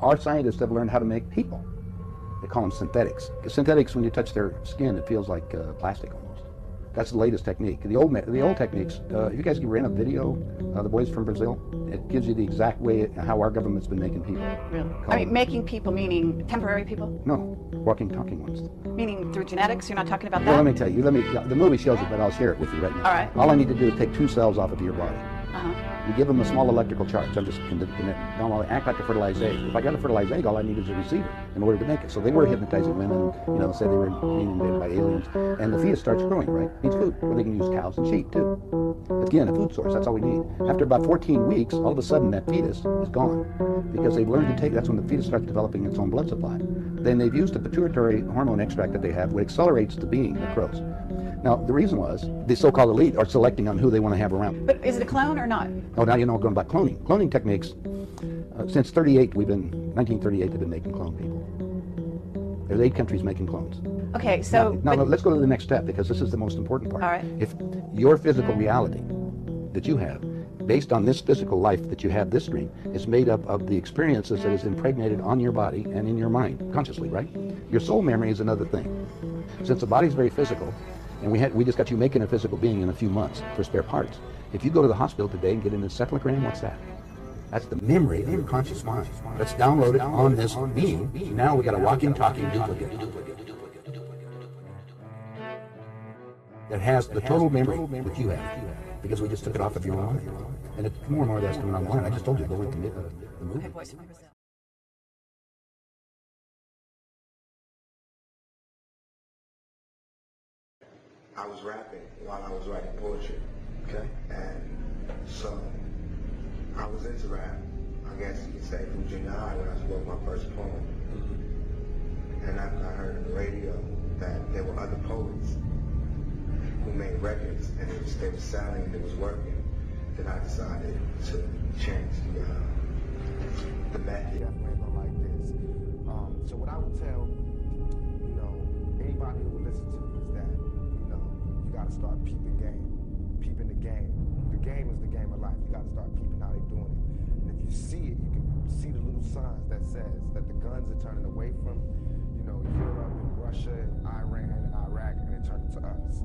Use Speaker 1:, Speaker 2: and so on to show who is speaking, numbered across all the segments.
Speaker 1: Our scientists have learned how to make people. They call them synthetics. Synthetics, when you touch their skin, it feels like plastic almost. That's the latest technique. The old techniques, if you guys can rent a video, the boys from Brazil, it gives you the exact way how our government's been making people.
Speaker 2: Really? I mean, making people meaning temporary people?
Speaker 1: No, walking, talking ones.
Speaker 2: Meaning through genetics? You're not talking about that?
Speaker 1: Well, let me tell you. The movie shows it, but I'll share it with you right now.
Speaker 2: All right.
Speaker 1: All I need to do is take 2 cells off of your body. You give them a small electrical charge. I'm just going to act like a fertilized egg. If I got a fertilized egg, all I need is a receiver in order to make it. So they were hypnotizing women, you know, said they were being invaded by aliens. And the fetus starts growing, right? Needs food. Or they can use cows and sheep too. Again, a food source. That's all we need. After about 14 weeks, all of a sudden that fetus is gone because they've learned to take. That's when the fetus starts developing its own blood supply. Then they've used the pituitary hormone extract that they have, which accelerates the being that grows. Now, the reason was the so-called elite are selecting on who they want to have around.
Speaker 2: But is it a clone or not?
Speaker 1: Oh, now you know going about cloning. Cloning techniques, since 1938, they've been making clone people. There's 8 countries making clones.
Speaker 2: Okay, so...
Speaker 1: Now, let's go to the next step, because this is the most important part.
Speaker 2: All right.
Speaker 1: If your physical reality that you have, based on this physical life that you have this dream, is made up of the experiences that is impregnated on your body and in your mind, consciously, right? Your soul memory is another thing. Since the body's very physical, and we just got you making a physical being in a few months for spare parts. If you go to the hospital today and get an encephalogram, what's that? That's the memory of your conscious mind. That's downloaded on this being. Now we got a walking, talking duplicate that has the total memory that you have, because we just took it off of your mind. And it's more and more that's coming online. I just told you to go into the movie.
Speaker 3: I was rapping while I was writing poetry. Okay. And so I was into rap, I guess you could say, from junior high when I wrote my first poem. And I heard on the radio that there were other poets who made records and they were selling and it was working. Then I decided to change the method.
Speaker 4: Like this. So what I would tell, anybody who would listen to me is that, you got to start peeping the game. The game is the game of life. You got to start peeping how they're doing it. And if you see it, you can see the little signs that says that the guns are turning away from, Europe and Russia and Iran and Iraq, and they're turning to us.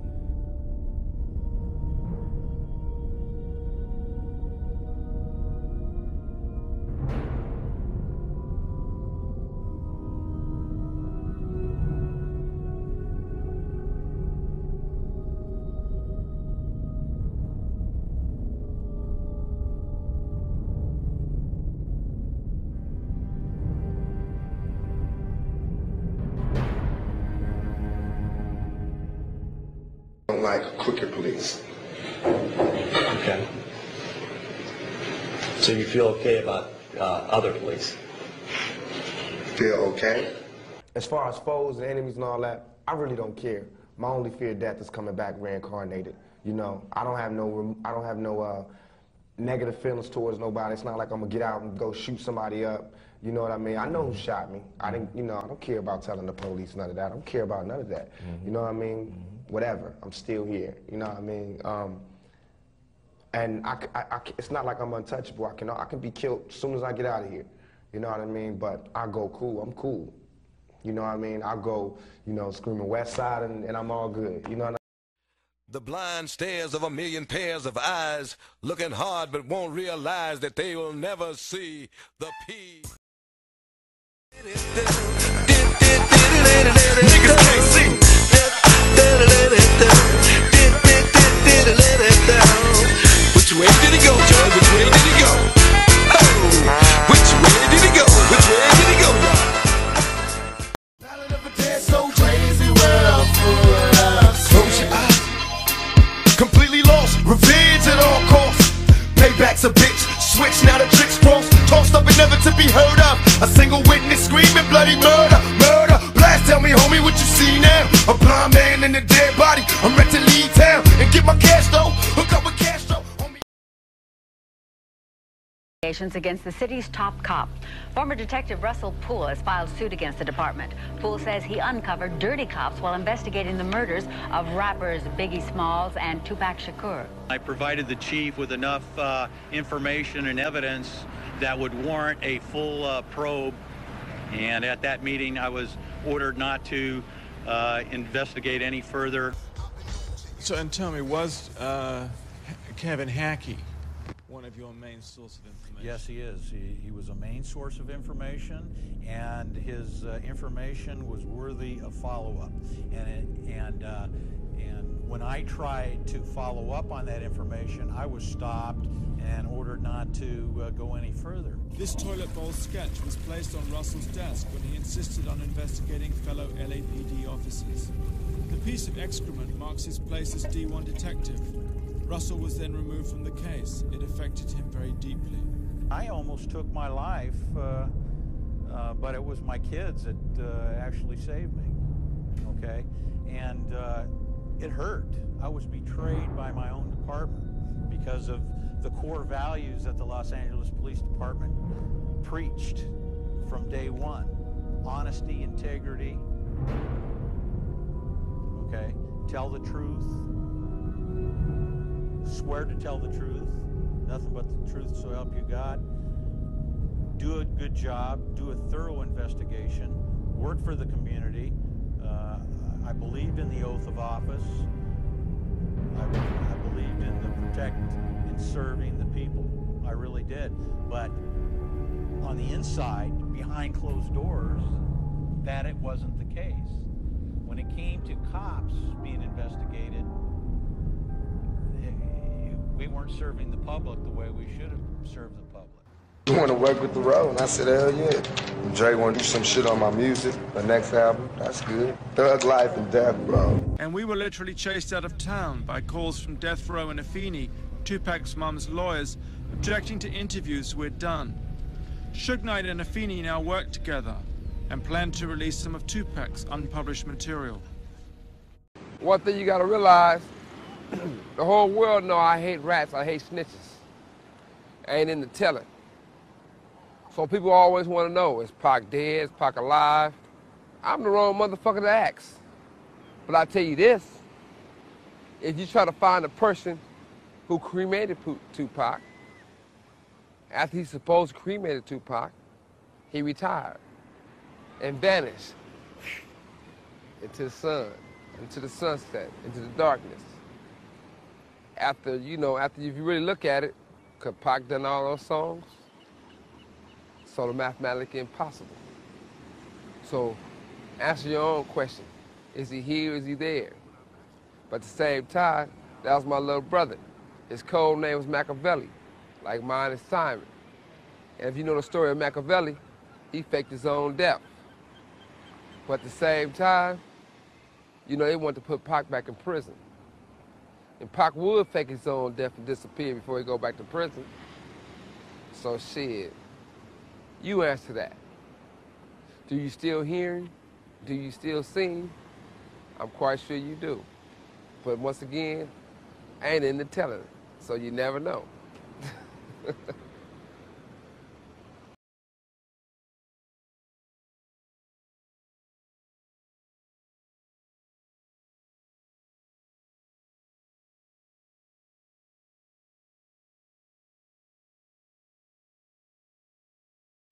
Speaker 3: I don't like crooked police.
Speaker 5: Okay. So you feel okay about other police?
Speaker 3: Feel okay?
Speaker 4: As far as foes and enemies and all that, I really don't care. My only fear of death is coming back reincarnated. I don't have no negative feelings towards nobody. It's not like I'm gonna get out and go shoot somebody up. You know what I mean? I know who shot me. I didn't, I don't care about telling the police none of that. I don't care about none of that. You know what I mean? Whatever. I'm still here. You know what I mean? And it's not like I'm untouchable. I can be killed as soon as I get out of here. You know what I mean? But I go cool. I'm cool. You know what I mean? I go, screaming West Side and I'm all good. You know what I mean?
Speaker 6: The blind stares of a million pairs of eyes, looking hard but won't realize that they will never see the P. Niggas can't see. Which way did he go, Joe? Which way did he go? Oh, which way did he go? Which way did he go, Joe?
Speaker 7: Ballad of a dead soul, crazy world full of close your eyes. Completely lost, revenge at all costs. Payback's a bitch, switch now the tricks cross. Tossed up and never to be heard of. A single witness screaming bloody murder, murder. Blast, tell me homie what you see now. A blind man in a dead body. I'm ready to leave town and get my cash though. Hook up with cash though.
Speaker 8: Against the city's top cop. Former Detective Russell Poole has filed suit against the department. Poole says he uncovered dirty cops while investigating the murders of rappers Biggie Smalls and Tupac Shakur.
Speaker 9: I provided the chief with enough information and evidence that would warrant a full probe. And at that meeting, I was ordered not to investigate any further.
Speaker 10: So, and tell me, was Kevin Hackey one of your main sources of information?
Speaker 11: Yes, he is. He was a main source of information, and his information was worthy of follow-up. And when I tried to follow up on that information, I was stopped and ordered not to go any further.
Speaker 10: This toilet bowl sketch was placed on Russell's desk when he insisted on investigating fellow LAPD officers. The piece of excrement marks his place as D1 detective. Russell was then removed from the case. It affected him very deeply.
Speaker 11: I almost took my life, but it was my kids that actually saved me, okay? And it hurt. I was betrayed by my own department because of the core values that the Los Angeles Police Department preached from day one. Honesty, integrity, okay? Tell the truth. Swear to tell the truth, nothing but the truth, so help you God. Do a good job, do a thorough investigation, work for the community. I believed in the oath of office. I believed in the protect and serving the people. I really did. But on the inside, behind closed doors, that it wasn't the case. When it came to cops being investigated, we weren't serving the public the way we should have served the public.
Speaker 12: You want to work with the road? And I said, hell yeah. Dre want to do some shit on my music, the next album. That's good. Thug Life and Death Row.
Speaker 10: And we were literally chased out of town by calls from Death Row and Afeni, Tupac's mum's lawyers, objecting to interviews we'd done. Suge Knight and Afeni now work together and plan to release some of Tupac's unpublished material.
Speaker 13: One thing you gotta realize, the whole world know I hate rats, I hate snitches. I ain't into telling. So people always want to know, is Pac dead, is Pac alive? I'm the wrong motherfucker to ask. But I tell you this, if you try to find a person who cremated Tupac, after he supposed cremated Tupac, he retired and vanished into the sun, into the sunset, into the darkness. After, you know, if you really look at it, could Pac done all those songs? Sort of mathematically impossible. So answer your own question. Is he here, is he there? But at the same time, that was my little brother. His code name was Makevelli, like mine is Simon. And if you know the story of Makevelli, he faked his own death. But at the same time, you know, they wanted to put Pac back in prison. And Pac would fake his own death and disappear before he go back to prison. So shit, you answer that. Do you still hear him? Do you still see him? I'm quite sure you do. But once again, I ain't into telling it, so you never know.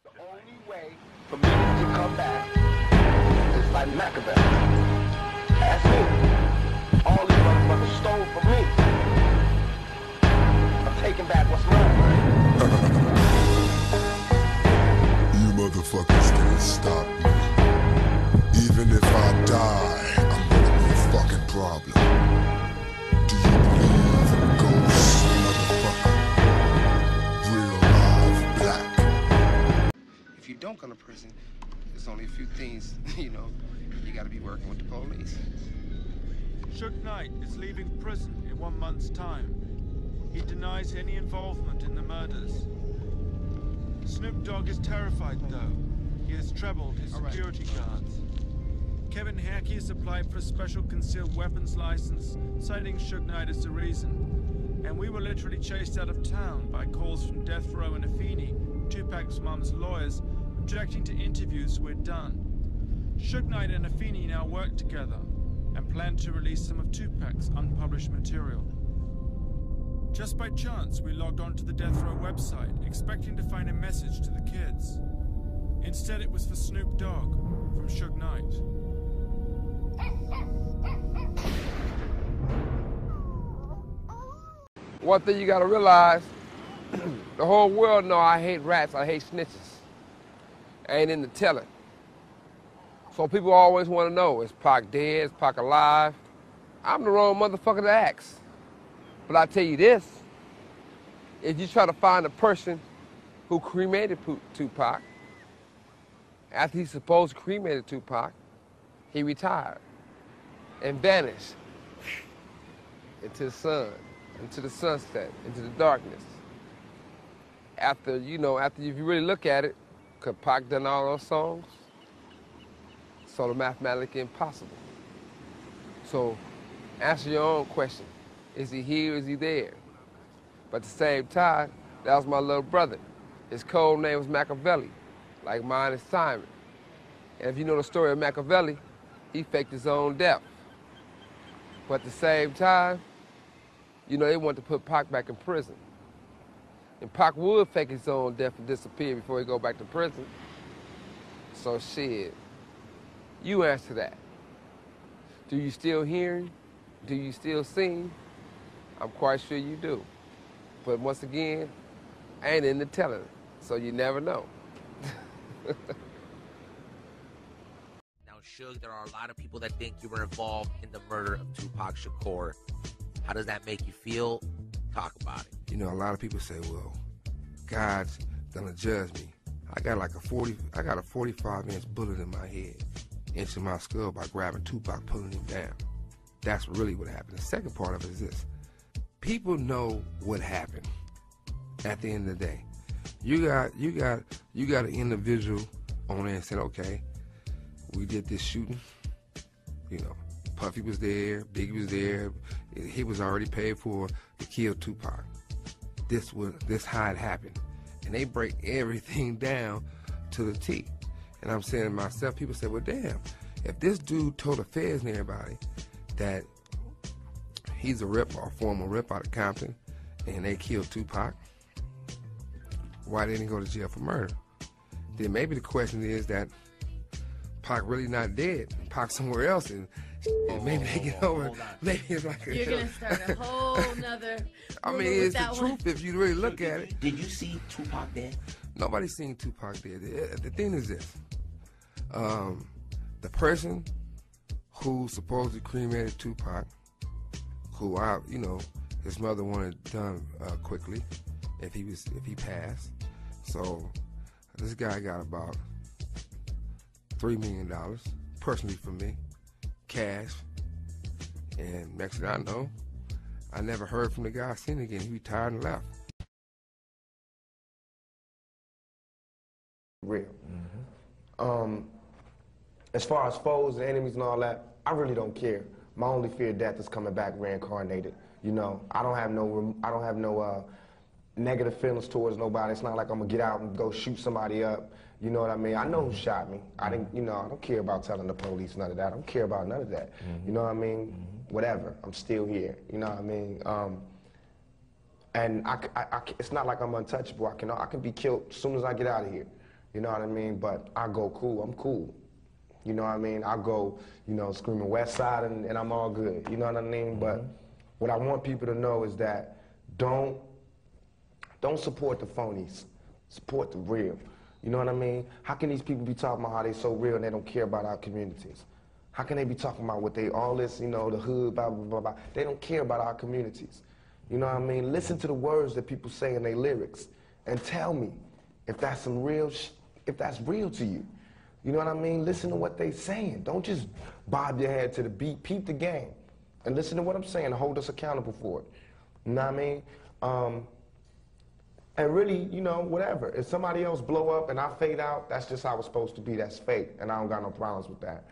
Speaker 12: The only way for me to come back is like Machiavelli. That's it. All these motherfuckers stole from me. I'm taking back what's mine.
Speaker 7: You motherfuckers can't stop me. Even if I die, I'm gonna be a fucking problem. Do you believe in ghosts, motherfucker? Real live black.
Speaker 14: If you don't go to prison, there's only a few things, you know, you gotta be working with the police.
Speaker 10: Suge Knight is leaving prison in 1 month's time. He denies any involvement in the murders. Snoop Dogg is terrified, though. He has trebled his security guards. Kevin Hackey has applied for a special concealed weapons license, citing Suge Knight as the reason. And we were literally chased out of town by calls from Death Row and Afeni, Tupac's mum's lawyers, objecting to interviews we'd done. Suge Knight and Afeni now work together and plan to release some of Tupac's unpublished material. Just by chance, we logged onto the Death Row website, expecting to find a message to the kids. Instead, it was for Snoop Dogg from Suge Knight.
Speaker 13: One thing you gotta realize, the whole world know I hate rats, I hate snitches. Ain't in the telling. So people always wanna know, is Pac dead, is Pac alive? I'm the wrong motherfucker to ask. But I tell you this, if you try to find a person who cremated Tupac, after he supposed to cremated Tupac, he retired and vanished into the sun, into the sunset, into the darkness. After, you know, if you really look at it, could Pac done all those songs? Sort of mathematically impossible. So answer your own question. Is he here, is he there? But at the same time, that was my little brother. His code name was Makevelli, like mine is Simon. And if you know the story of Makevelli, he faked his own death. But at the same time, you know, they wanted to put Pac back in prison. And Pac would fake his own death and disappear before he go back to prison. So shit, you answer that. Do you still hear him? Do you still see him? I'm quite sure you do. But once again, ain't in the telling, so you never know.
Speaker 15: Now, Suge, there are a lot of people that think you were involved in the murder of Tupac Shakur. How does that make you feel? Talk about it.
Speaker 13: You know, a lot of people say, well, God's gonna judge me. I got a 45-inch bullet in my head, into my skull by grabbing Tupac, pulling him down. That's really what happened. The second part of it is this. People know what happened at the end of the day. You got an individual on there and said, okay, we did this shooting. You know, Puffy was there, Biggie was there. He was already paid for to kill Tupac. This how it happened. And they break everything down to the T. And I'm saying to myself, people say, well, damn, if this dude told the feds and everybody that he's a rip or a former rip out of Compton and they killed Tupac, why didn't he go to jail for murder? Then maybe the question is that Pac really not dead. Pac somewhere else, and maybe they get over. Maybe it's like
Speaker 16: you're gonna start a whole nother.
Speaker 13: I mean, it's the truth if you really look at it.
Speaker 15: Did you see Tupac dead?
Speaker 13: Nobody's seen Tupac dead. The thing is this: the person who supposedly cremated Tupac, who his mother wanted done quickly, if he passed. So this guy got about $3 million personally for me, cash. And next thing I know, I never heard from the guy since again. He retired and left.
Speaker 4: Real. As far as foes and enemies and all that, I really don't care. My only fear of death is coming back reincarnated. You know, I don't have no negative feelings towards nobody. It's not like I'm gonna get out and go shoot somebody up. You know what I mean? I know who shot me. I don't care about telling the police none of that. I don't care about none of that. You know what I mean? Whatever. I'm still here. You know what I mean? And it's not like I'm untouchable. I can be killed as soon as I get out of here. You know what I mean? But I go cool. I'm cool. You know what I mean? I go, screaming West Side and I'm all good. You know what I mean? But what I want people to know is that don't support the phonies. Support the real. You know what I mean? How can these people be talking about how they so real and they don't care about our communities? How can they be talking about what they, all this, the hood, blah, blah, blah, blah. They don't care about our communities. You know what I mean? Listen to the words that people say in their lyrics and tell me if that's if that's real to you. You know what I mean? Listen to what they saying. Don't just bob your head to the beat. Peep the game. And listen to what I'm saying and hold us accountable for it. You know what I mean? And really, whatever. If somebody else blow up and I fade out, that's just how it's supposed to be. That's fate. And I don't got no problems with that.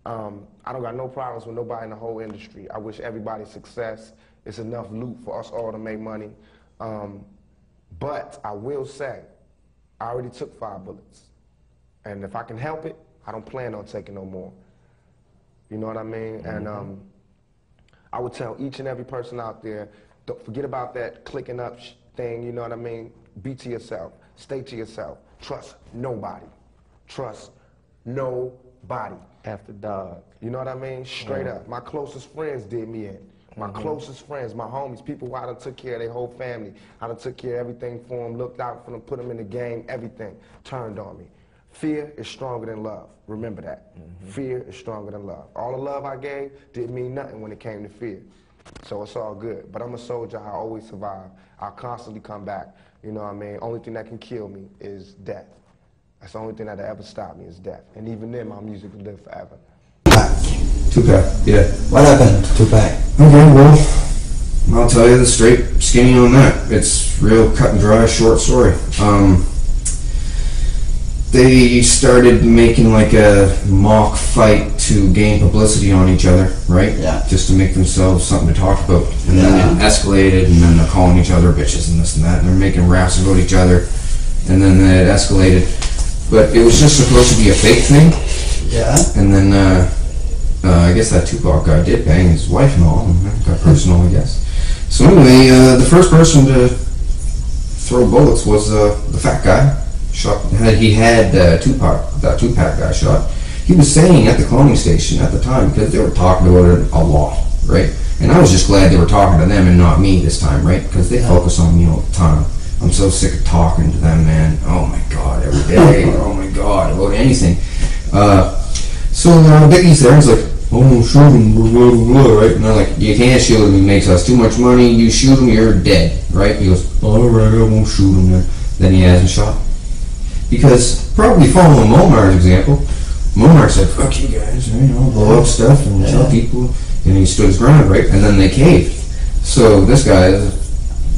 Speaker 4: I don't got no problems with nobody in the whole industry. I wish everybody success. It's enough loot for us all to make money. But I will say, I already took 5 bullets. And if I can help it, I don't plan on taking no more. You know what I mean? And I would tell each and every person out there, Don't forget about that clicking up thing, you know what I mean? Be to yourself. Stay to yourself. Trust nobody. Trust nobody.
Speaker 1: After dog.
Speaker 4: You know what I mean? Straight up. My closest friends did me in. My closest friends, my homies, people who I done took care of their whole family. I done took care of everything for them, looked out for them, put them in the game, everything. Turned on me. Fear is stronger than love. Remember that. Fear is stronger than love. All the love I gave didn't mean nothing when it came to fear. So it's all good. But I'm a soldier. I always survive. I'll constantly come back. You know what I mean? Only thing that can kill me is death. That's the only thing that'll ever stop me is death. And even then, my music will live forever.
Speaker 17: Tupac, yeah. What happened to Tupac?
Speaker 18: Okay, well, I'll tell you the straight skinny on that. It's real cut and dry, short story. They started making like a mock fight to gain publicity on each other, right?
Speaker 17: Yeah.
Speaker 18: Just to make themselves something to talk about. And then it escalated, and then they're calling each other bitches and this and that, and they're making raps about each other, and then it escalated. But it was just supposed to be a fake thing.
Speaker 17: Yeah.
Speaker 18: And then I guess that Tupac guy did bang his wife and all, and that got personal, I guess. So anyway, the first person to throw bullets was the fat guy. He had that Tupac guy shot. He was saying at the cloning station at the time, because they were talking about it a lot, right? And I was just glad they were talking to them and not me this time, right? Because they focus on me all the time. I'm so sick of talking to them, man. Oh my God, every day. Oh my God, about anything. So Biggie's there, he's like, oh, shoot him, blah, blah, blah, right? And they're like, you can't shoot him, he makes us too much money, you shoot him, you're dead, right? He goes, alright, I won't shoot him then. Then he hasn't shot. Because, probably following Momar's example, Momar said, fuck you guys, you know, blow up stuff and tell people, and he stood his ground, right? And then they caved. So this guy,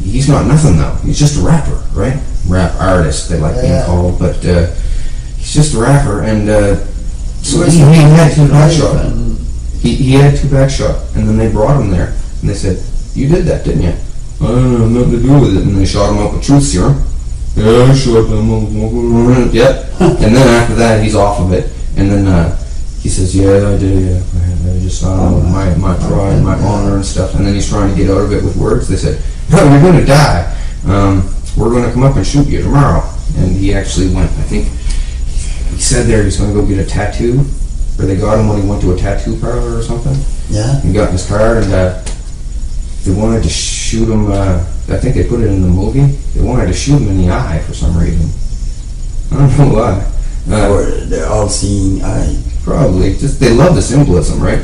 Speaker 18: he's not nothing though, he's just a rapper, right? Rap artist, they like being called, but he's just a rapper, and so he had Tupac shot. He had Tupac shot, and then they brought him there, and they said, you did that, didn't you? I don't know, nothing to do with it. And they shot him up with truth serum. Yeah, I shot them motherfucker. Yep. And then after that, he's off of it, and then he says, yeah, I did, yeah. I just my pride, my honor and stuff, and then he's trying to get out of it with words. They said, no, you're going to die. We're going to come up and shoot you tomorrow. And he actually went, I think, he said there he's going to go get a tattoo, or they got him when he went to a tattoo parlor or something. Yeah. He got in his car, and they wanted to shoot him, I think they put it in the movie, they wanted to shoot him in the eye for some reason. I don't know why.
Speaker 17: Or they're all seeing eye.
Speaker 18: Probably. Just, they love the symbolism, right?